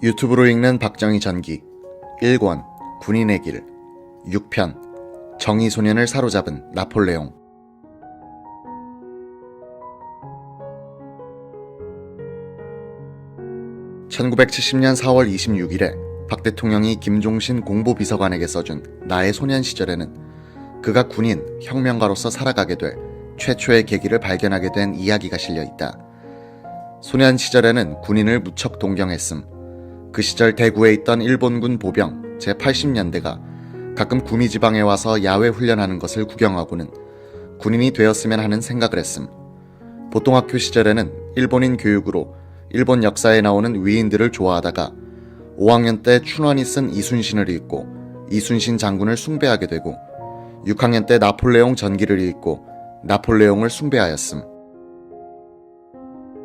유튜브로 읽는 박정희 전기 1권 군인의 길 6편 정의소년을 사로잡은 나폴레옹. (1970년 4월 26일에) 박 대통령이 김종신 공보비서관에게 써준 나의 소년 시절에는 그가 군인, 혁명가로서 살아가게 될 최초의 계기를 발견하게 된 이야기가 실려있다. 소년 시절에는 군인을 무척 동경했음. 그 시절 대구에 있던 일본군 보병 제80년대가 가끔 구미지방에 와서 야외 훈련하는 것을 구경하고는 군인이 되었으면 하는 생각을 했음. 보통학교 시절에는 일본인 교육으로 일본 역사에 나오는 위인들을 좋아하다가 5학년 때 춘원이 쓴 이순신을 읽고 이순신 장군을 숭배하게 되고 6학년 때 나폴레옹 전기를 읽고 나폴레옹을 숭배하였음.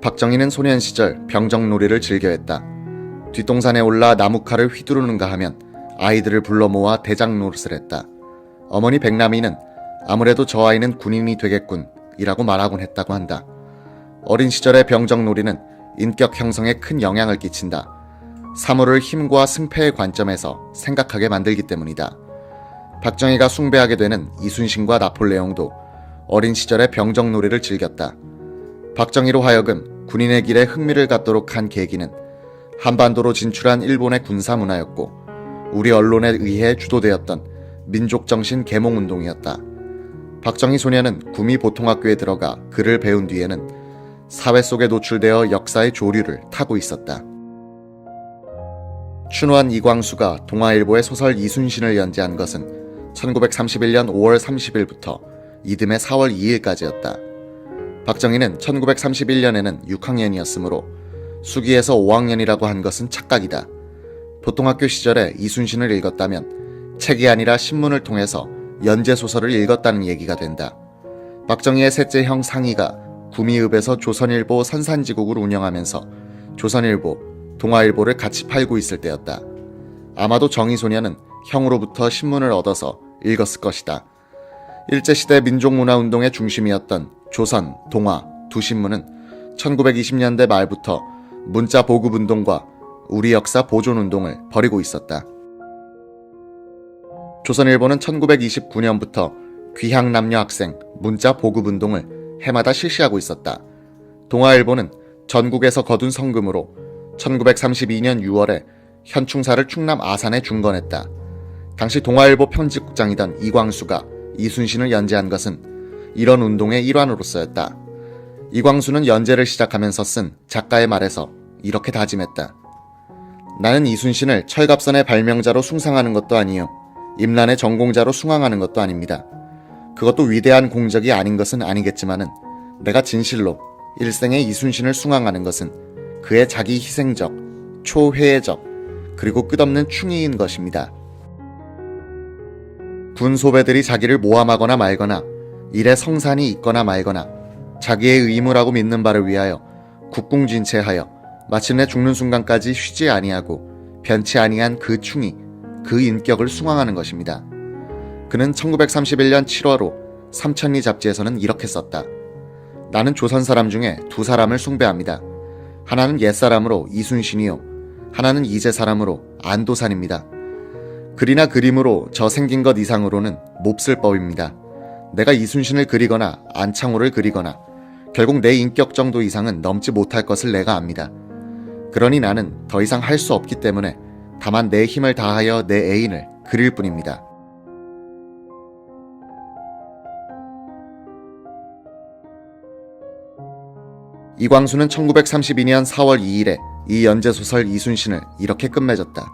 박정희는 소년 시절 병정놀이를 즐겨했다. 뒷동산에 올라 나무칼을 휘두르는가 하면 아이들을 불러 모아 대장 노릇을 했다. 어머니 백남이는 아무래도 저 아이는 군인이 되겠군 이라고 말하곤 했다고 한다. 어린 시절의 병정놀이는 인격 형성에 큰 영향을 끼친다. 사물을 힘과 승패의 관점에서 생각하게 만들기 때문이다. 박정희가 숭배하게 되는 이순신과 나폴레옹도 어린 시절의 병정놀이를 즐겼다. 박정희로 하여금 군인의 길에 흥미를 갖도록 한 계기는 한반도로 진출한 일본의 군사문화였고 우리 언론에 의해 주도되었던 민족정신 계몽운동이었다. 박정희 소년은 구미 보통학교에 들어가 글을 배운 뒤에는 사회 속에 노출되어 역사의 조류를 타고 있었다. 춘원 이광수가 동아일보의 소설 이순신을 연재한 것은 1931년 5월 30일부터 이듬해 4월 2일까지였다. 박정희는 1931년에는 6학년이었으므로 수기에서 5학년이라고 한 것은 착각이다. 보통학교 시절에 이순신을 읽었다면 책이 아니라 신문을 통해서 연재소설을 읽었다는 얘기가 된다. 박정희의 셋째 형 상희가 구미읍에서 조선일보 선산지국을 운영하면서 조선일보, 동아일보를 같이 팔고 있을 때였다. 아마도 정의소년은 형으로부터 신문을 얻어서 읽었을 것이다. 일제시대 민족문화운동의 중심이었던 조선, 동아 두 신문은 1920년대 말부터 문자 보급운동과 우리 역사 보존운동을 벌이고 있었다. 조선일보는 1929년부터 귀향남녀 학생 문자 보급운동을 해마다 실시하고 있었다. 동아일보는 전국에서 거둔 성금으로 1932년 6월에 현충사를 충남 아산에 중건했다. 당시 동아일보 편집국장이던 이광수가 이순신을 연재한 것은 이런 운동의 일환으로서였다. 이광수는 연재를 시작하면서 쓴 작가의 말에서 이렇게 다짐했다. 나는 이순신을 철갑선의 발명자로 숭상하는 것도 아니요 임란의 전공자로 숭앙하는 것도 아닙니다. 그것도 위대한 공적이 아닌 것은 아니겠지만은 내가 진실로 일생의 이순신을 숭앙하는 것은 그의 자기 희생적, 초회의적, 그리고 끝없는 충의인 것입니다. 군 소배들이 자기를 모함하거나 말거나 일에 성산이 있거나 말거나 자기의 의무라고 믿는 바를 위하여 국궁진체하여 마침내 죽는 순간까지 쉬지 아니하고 변치 아니한 그 충의, 그 인격을 숭앙하는 것입니다. 그는 1931년 7월호 삼천리 잡지에서는 이렇게 썼다. 나는 조선 사람 중에 두 사람을 숭배합니다. 하나는 옛사람으로 이순신이요 하나는 이제 사람으로 안도산입니다. 글이나 그림으로 저 생긴 것 이상으로는 몹쓸 법입니다. 내가 이순신을 그리거나 안창호를 그리거나 결국 내 인격 정도 이상은 넘지 못할 것을 내가 압니다. 그러니 나는 더 이상 할 수 없기 때문에 다만 내 힘을 다하여 내 애인을 그릴 뿐입니다. 이광수는 1932년 4월 2일에 이 연재소설 이순신을 이렇게 끝맺었다.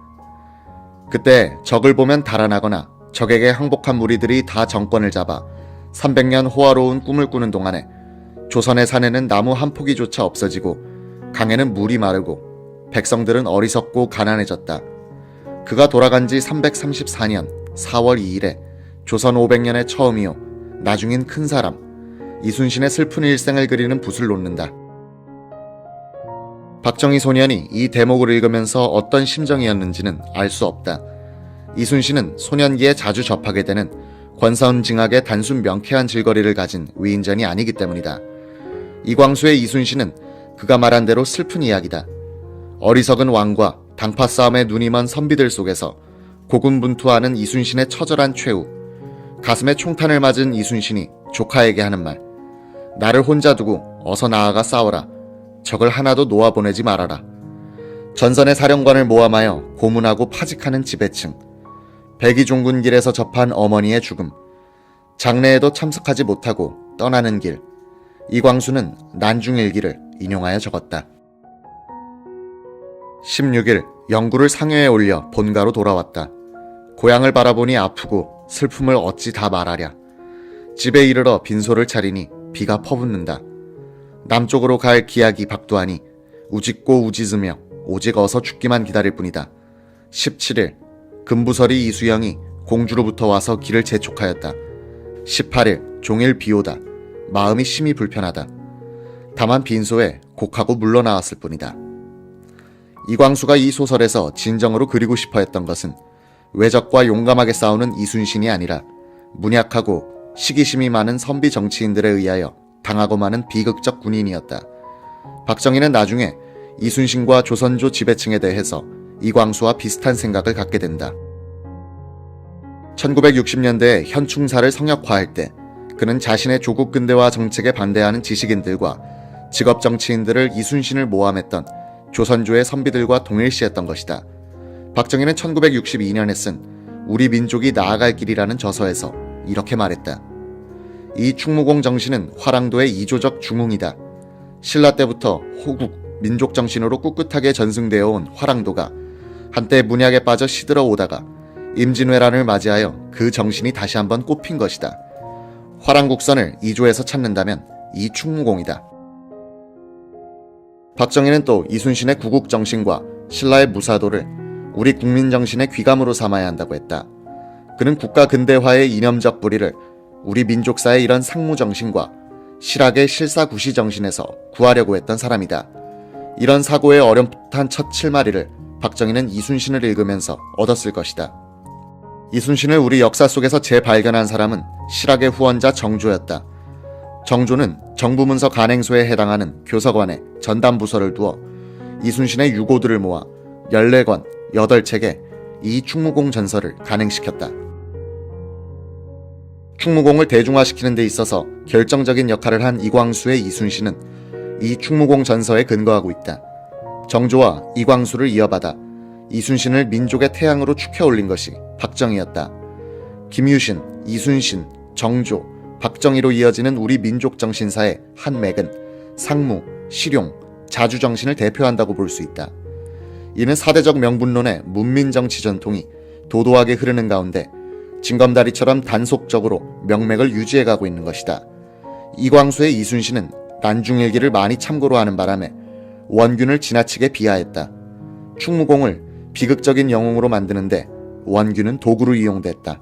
그때 적을 보면 달아나거나 적에게 항복한 무리들이 다 정권을 잡아 300년 호화로운 꿈을 꾸는 동안에 조선의 산에는 나무 한 포기조차 없어지고 강에는 물이 마르고 백성들은 어리석고 가난해졌다. 그가 돌아간 지 334년 4월 2일에 조선 500년의 처음이요 나중인 큰 사람 이순신의 슬픈 일생을 그리는 붓을 놓는다. 박정희 소년이 이 대목을 읽으면서 어떤 심정이었는지는 알 수 없다. 이순신은 소년기에 자주 접하게 되는 권선징악의 단순 명쾌한 질거리를 가진 위인전이 아니기 때문이다. 이광수의 이순신은 그가 말한 대로 슬픈 이야기다. 어리석은 왕과 당파 싸움에 눈이 먼 선비들 속에서 고군분투하는 이순신의 처절한 최후, 가슴에 총탄을 맞은 이순신이 조카에게 하는 말, 나를 혼자 두고 어서 나아가 싸워라. 적을 하나도 놓아보내지 말아라. 전선의 사령관을 모함하여 고문하고 파직하는 지배층, 백이종군길에서 접한 어머니의 죽음, 장례에도 참석하지 못하고 떠나는 길, 이광수는 난중일기를 인용하여 적었다. 16일 영구를 상여에 올려 본가로 돌아왔다. 고향을 바라보니 아프고 슬픔을 어찌 다 말하랴. 집에 이르러 빈소를 차리니 비가 퍼붓는다. 남쪽으로 갈 기약이 박두하니 우짖고 우짖으며 오직 어서 죽기만 기다릴 뿐이다. 17일 금부설이 이수영이 공주로부터 와서 길을 재촉하였다. 18일 종일 비오다. 마음이 심히 불편하다. 다만 빈소에 곡하고 물러나왔을 뿐이다. 이광수가 이 소설에서 진정으로 그리고 싶어 했던 것은 외적과 용감하게 싸우는 이순신이 아니라 문약하고 시기심이 많은 선비 정치인들에 의하여 당하고 마는 비극적 군인이었다. 박정희는 나중에 이순신과 조선조 지배층에 대해서 이광수와 비슷한 생각을 갖게 된다. 1960년대에 현충사를 성역화할 때 그는 자신의 조국 근대화 정책에 반대하는 지식인들과 직업 정치인들을 이순신을 모함했던 조선조의 선비들과 동일시했던 것이다. 박정희는 1962년에 쓴 우리 민족이 나아갈 길이라는 저서에서 이렇게 말했다. 이 충무공 정신은 화랑도의 이조적 중흥이다. 신라 때부터 호국, 민족 정신으로 꿋꿋하게 전승되어 온 화랑도가 한때 문약에 빠져 시들어 오다가 임진왜란을 맞이하여 그 정신이 다시 한번 꼽힌 것이다. 화랑국선을 이조에서 찾는다면 이 충무공이다. 박정희는 또 이순신의 구국정신과 신라의 무사도를 우리 국민정신의 귀감으로 삼아야 한다고 했다. 그는 국가 근대화의 이념적 뿌리를 우리 민족사의 이런 상무정신과 실학의 실사구시정신에서 구하려고 했던 사람이다. 이런 사고의 어렴풋한 첫 실마리를 박정희는 이순신을 읽으면서 얻었을 것이다. 이순신을 우리 역사 속에서 재발견한 사람은 실학의 후원자 정조였다. 정조는 정부문서 간행소에 해당하는 교서관에 전담부서를 두어 이순신의 유고들을 모아 14권, 8책의 이 충무공 전서를 간행시켰다. 충무공을 대중화시키는 데 있어서 결정적인 역할을 한 이광수의 이순신은 이 충무공 전서에 근거하고 있다. 정조와 이광수를 이어받아 이순신을 민족의 태양으로 축혀올린 것이 박정희였다. 김유신, 이순신, 정조, 박정희로 이어지는 우리 민족 정신사의 한 맥은 상무, 실용, 자주 정신을 대표한다고 볼 수 있다. 이는 사대적 명분론의 문민정치 전통이 도도하게 흐르는 가운데 징검다리처럼 단속적으로 명맥을 유지해가고 있는 것이다. 이광수의 이순신은 난중일기를 많이 참고로 하는 바람에 원균을 지나치게 비하했다. 충무공을 비극적인 영웅으로 만드는데 원균은 도구로 이용됐다.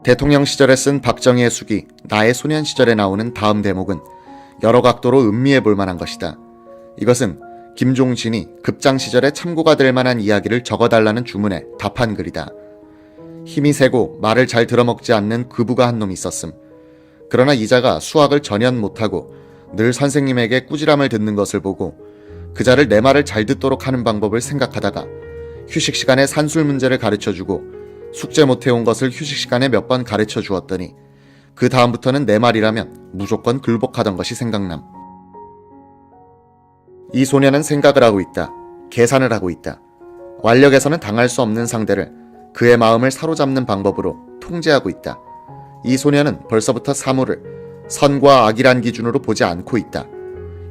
대통령 시절에 쓴 박정희의 수기 나의 소년 시절에 나오는 다음 대목은 여러 각도로 음미해 볼 만한 것이다. 이것은 김종신이 급장 시절에 참고가 될 만한 이야기를 적어달라는 주문에 답한 글이다. 힘이 세고 말을 잘 들어먹지 않는 그부가 한 놈이 있었음. 그러나 이자가 수학을 전혀 못하고 늘 선생님에게 꾸지람을 듣는 것을 보고 그자를 내 말을 잘 듣도록 하는 방법을 생각하다가 휴식 시간에 산술 문제를 가르쳐주고 숙제 못해온 것을 휴식 시간에 몇 번 가르쳐 주었더니 그 다음부터는 내 말이라면 무조건 굴복하던 것이 생각남. 이 소녀는 생각을 하고 있다. 계산을 하고 있다. 완력에서는 당할 수 없는 상대를 그의 마음을 사로잡는 방법으로 통제하고 있다. 이 소녀는 벌써부터 사물을 선과 악이란 기준으로 보지 않고 있다.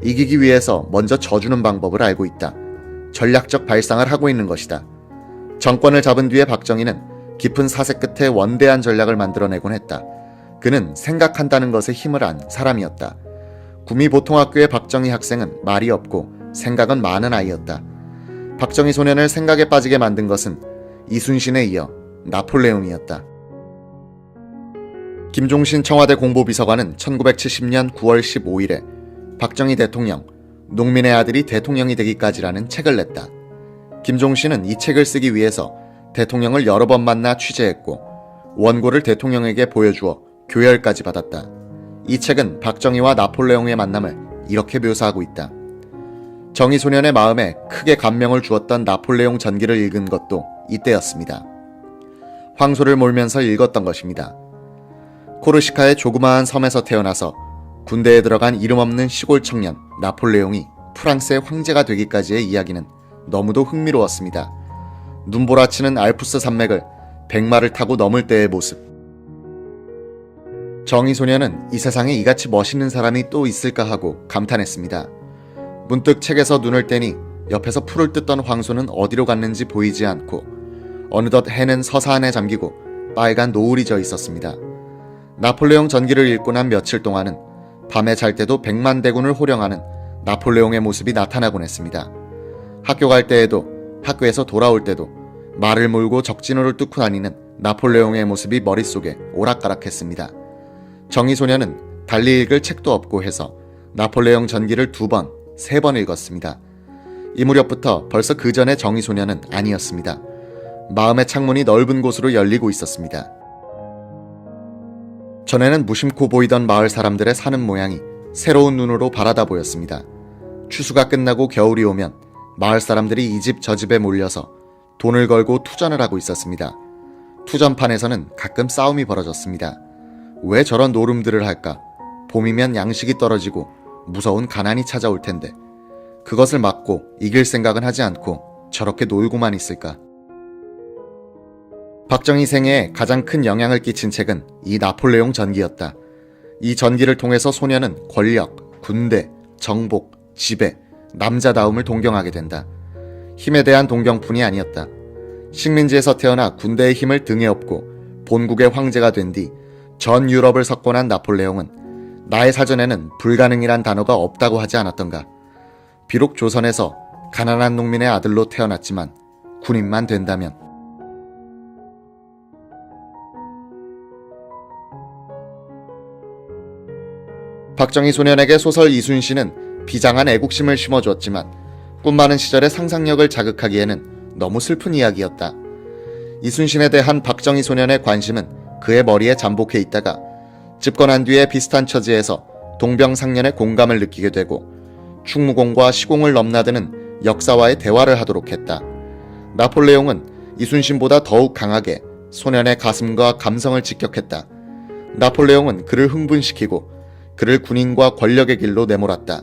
이기기 위해서 먼저 져주는 방법을 알고 있다. 전략적 발상을 하고 있는 것이다. 정권을 잡은 뒤에 박정희는 깊은 사색 끝에 원대한 전략을 만들어내곤 했다. 그는 생각한다는 것에 힘을 안 사람이었다. 구미보통학교의 박정희 학생은 말이 없고 생각은 많은 아이였다. 박정희 소년을 생각에 빠지게 만든 것은 이순신에 이어 나폴레옹이었다. 김종신 청와대 공보비서관은 1970년 9월 15일에 박정희 대통령, 농민의 아들이 대통령이 되기까지라는 책을 냈다. 김종신은 이 책을 쓰기 위해서 대통령을 여러 번 만나 취재했고 원고를 대통령에게 보여주어 교열까지 받았다. 이 책은 박정희와 나폴레옹의 만남을 이렇게 묘사하고 있다. 정의 소년의 마음에 크게 감명을 주었던 나폴레옹 전기를 읽은 것도 이때였습니다. 황소를 몰면서 읽었던 것입니다. 코르시카의 조그마한 섬에서 태어나서 군대에 들어간 이름 없는 시골 청년 나폴레옹이 프랑스의 황제가 되기까지의 이야기는 너무도 흥미로웠습니다. 눈보라치는 알프스 산맥을 백마를 타고 넘을 때의 모습. 정의 소년은 이 세상에 이같이 멋있는 사람이 또 있을까 하고 감탄했습니다. 문득 책에서 눈을 떼니 옆에서 풀을 뜯던 황소는 어디로 갔는지 보이지 않고 어느덧 해는 서산에 잠기고 빨간 노을이 져 있었습니다. 나폴레옹 전기를 읽고 난 며칠 동안은 밤에 잘 때도 100만 대군을 호령하는 나폴레옹의 모습이 나타나곤 했습니다. 학교 갈 때에도 학교에서 돌아올 때도 말을 몰고 적진호를 뚫고 다니는 나폴레옹의 모습이 머릿속에 오락가락했습니다. 정의소년은 달리 읽을 책도 없고 해서 나폴레옹 전기를 2번, 3번 읽었습니다. 이 무렵부터 벌써 그 전에 정의소년은 아니었습니다. 마음의 창문이 넓은 곳으로 열리고 있었습니다. 전에는 무심코 보이던 마을 사람들의 사는 모양이 새로운 눈으로 바라다 보였습니다. 추수가 끝나고 겨울이 오면 마을 사람들이 이 집 저 집에 몰려서 돈을 걸고 투전을 하고 있었습니다. 투전판에서는 가끔 싸움이 벌어졌습니다. 왜 저런 노름들을 할까? 봄이면 양식이 떨어지고 무서운 가난이 찾아올 텐데 그것을 막고 이길 생각은 하지 않고 저렇게 놀고만 있을까? 박정희 생애에 가장 큰 영향을 끼친 책은 이 나폴레옹 전기였다. 이 전기를 통해서 소년은 권력, 군대, 정복, 지배, 남자다움을 동경하게 된다. 힘에 대한 동경뿐이 아니었다. 식민지에서 태어나 군대의 힘을 등에 업고 본국의 황제가 된 뒤 전 유럽을 석권한 나폴레옹은 나의 사전에는 불가능이란 단어가 없다고 하지 않았던가. 비록 조선에서 가난한 농민의 아들로 태어났지만 군인만 된다면. 박정희 소년에게 소설 이순신은 비장한 애국심을 심어주었지만 꿈 많은 시절의 상상력을 자극하기에는 너무 슬픈 이야기였다. 이순신에 대한 박정희 소년의 관심은 그의 머리에 잠복해 있다가 집권한 뒤에 비슷한 처지에서 동병상련의 공감을 느끼게 되고 충무공과 시공을 넘나드는 역사와의 대화를 하도록 했다. 나폴레옹은 이순신보다 더욱 강하게 소년의 가슴과 감성을 직격했다. 나폴레옹은 그를 흥분시키고 그를 군인과 권력의 길로 내몰았다.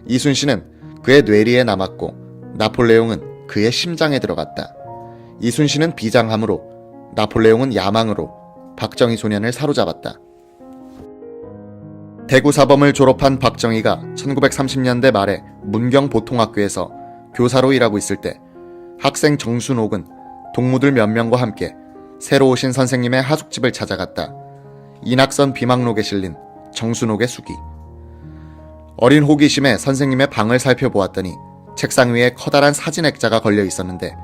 이순신은 그의 뇌리에 남았고 나폴레옹은 그의 심장에 들어갔다. 이순신은 비장함으로 나폴레옹은 야망으로 박정희 소년을 사로잡았다. 대구사범을 졸업한 박정희가 1930년대 말에 문경보통학교에서 교사로 일하고 있을 때 학생 정순옥은 동무들 몇 명과 함께 새로 오신 선생님의 하숙집을 찾아갔다. 이낙선 비망록에 실린 정순옥의 수기. 어린 호기심에 선생님의 방을 살펴보았더니 책상 위에 커다란 사진 액자가 걸려 있었는데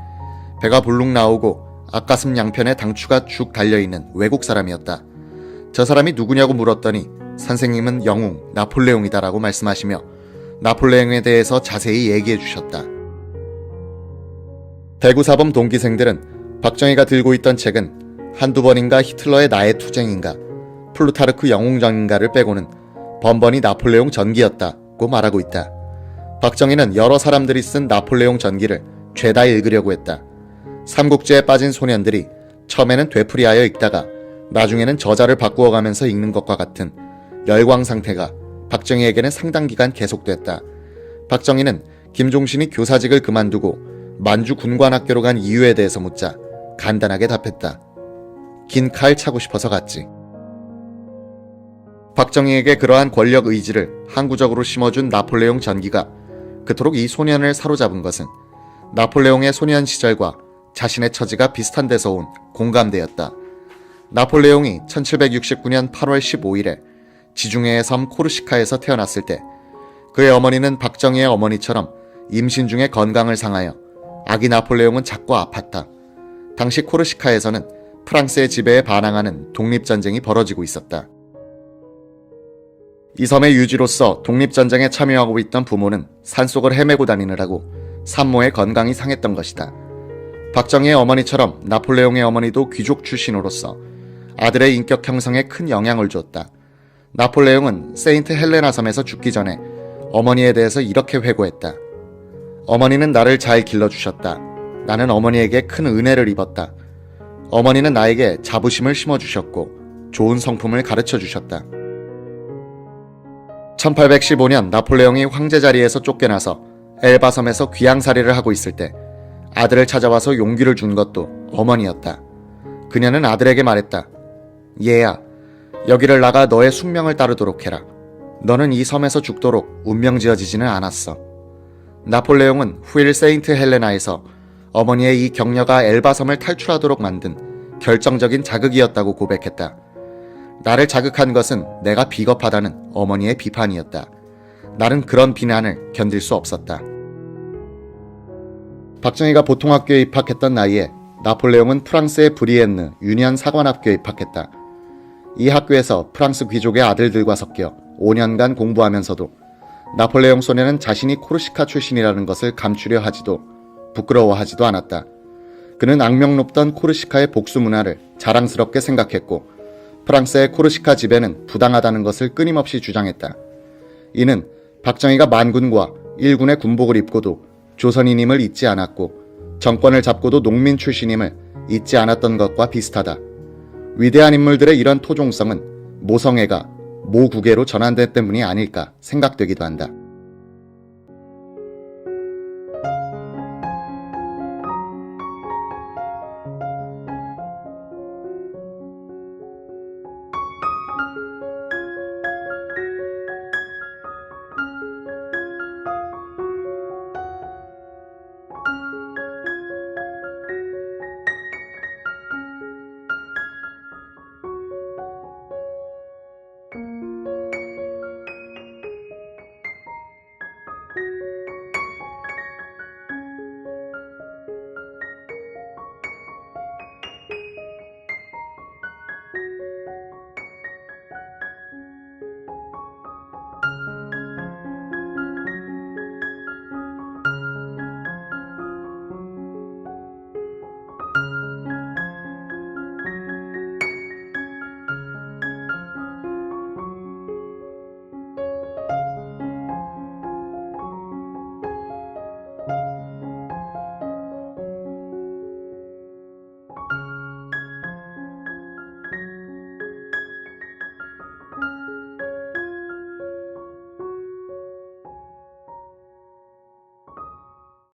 배가 불룩 나오고 앞가슴 양편에 당추가 쭉 달려있는 외국 사람이었다. 저 사람이 누구냐고 물었더니 선생님은 영웅 나폴레옹이다라고 말씀하시며 나폴레옹에 대해서 자세히 얘기해 주셨다. 대구사범 동기생들은 박정희가 들고 있던 책은 한두 번인가 히틀러의 나의 투쟁인가 플루타르크 영웅전인가를 빼고는 번번이 나폴레옹 전기였다고 말하고 있다. 박정희는 여러 사람들이 쓴 나폴레옹 전기를 죄다 읽으려고 했다. 삼국지에 빠진 소년들이 처음에는 되풀이하여 읽다가 나중에는 저자를 바꾸어가면서 읽는 것과 같은 열광 상태가 박정희에게는 상당 기간 계속됐다. 박정희는 김종신이 교사직을 그만두고 만주 군관학교로 간 이유에 대해서 묻자 간단하게 답했다. 긴 칼 차고 싶어서 갔지. 박정희에게 그러한 권력 의지를 항구적으로 심어준 나폴레옹 전기가 그토록 이 소년을 사로잡은 것은 나폴레옹의 소년 시절과 자신의 처지가 비슷한 데서 온 공감대였다. 나폴레옹이 1769년 8월 15일에 지중해의 섬 코르시카에서 태어났을 때 그의 어머니는 박정희의 어머니처럼 임신 중에 건강을 상하여 아기 나폴레옹은 작고 아팠다. 당시 코르시카에서는 프랑스의 지배에 반항하는 독립전쟁이 벌어지고 있었다. 이 섬의 유지로서 독립전쟁에 참여하고 있던 부모는 산속을 헤매고 다니느라고 산모의 건강이 상했던 것이다. 박정희의 어머니처럼 나폴레옹의 어머니도 귀족 출신으로서 아들의 인격 형성에 큰 영향을 주었다. 나폴레옹은 세인트 헬레나 섬에서 죽기 전에 어머니에 대해서 이렇게 회고했다. 어머니는 나를 잘 길러주셨다. 나는 어머니에게 큰 은혜를 입었다. 어머니는 나에게 자부심을 심어주셨고 좋은 성품을 가르쳐주셨다. 1815년 나폴레옹이 황제 자리에서 쫓겨나서 엘바섬에서 귀양살이를 하고 있을 때 아들을 찾아와서 용기를 준 것도 어머니였다. 그녀는 아들에게 말했다. 얘야, 여기를 나가 너의 숙명을 따르도록 해라. 너는 이 섬에서 죽도록 운명지어지지는 않았어. 나폴레옹은 후일 세인트 헬레나에서 어머니의 이 격려가 엘바섬을 탈출하도록 만든 결정적인 자극이었다고 고백했다. 나를 자극한 것은 내가 비겁하다는 어머니의 비판이었다. 나는 그런 비난을 견딜 수 없었다. 박정희가 보통학교에 입학했던 나이에 나폴레옹은 프랑스의 브리엔느 유니언 사관학교에 입학했다. 이 학교에서 프랑스 귀족의 아들들과 섞여 5년간 공부하면서도 나폴레옹 소녀는 자신이 코르시카 출신이라는 것을 감추려 하지도 부끄러워하지도 않았다. 그는 악명 높던 코르시카의 복수 문화를 자랑스럽게 생각했고 프랑스의 코르시카 지배는 부당하다는 것을 끊임없이 주장했다. 이는 박정희가 만군과 일군의 군복을 입고도 조선인임을 잊지 않았고 정권을 잡고도 농민 출신임을 잊지 않았던 것과 비슷하다. 위대한 인물들의 이런 토종성은 모성애가 모국애로 전환된 때문이 아닐까 생각되기도 한다.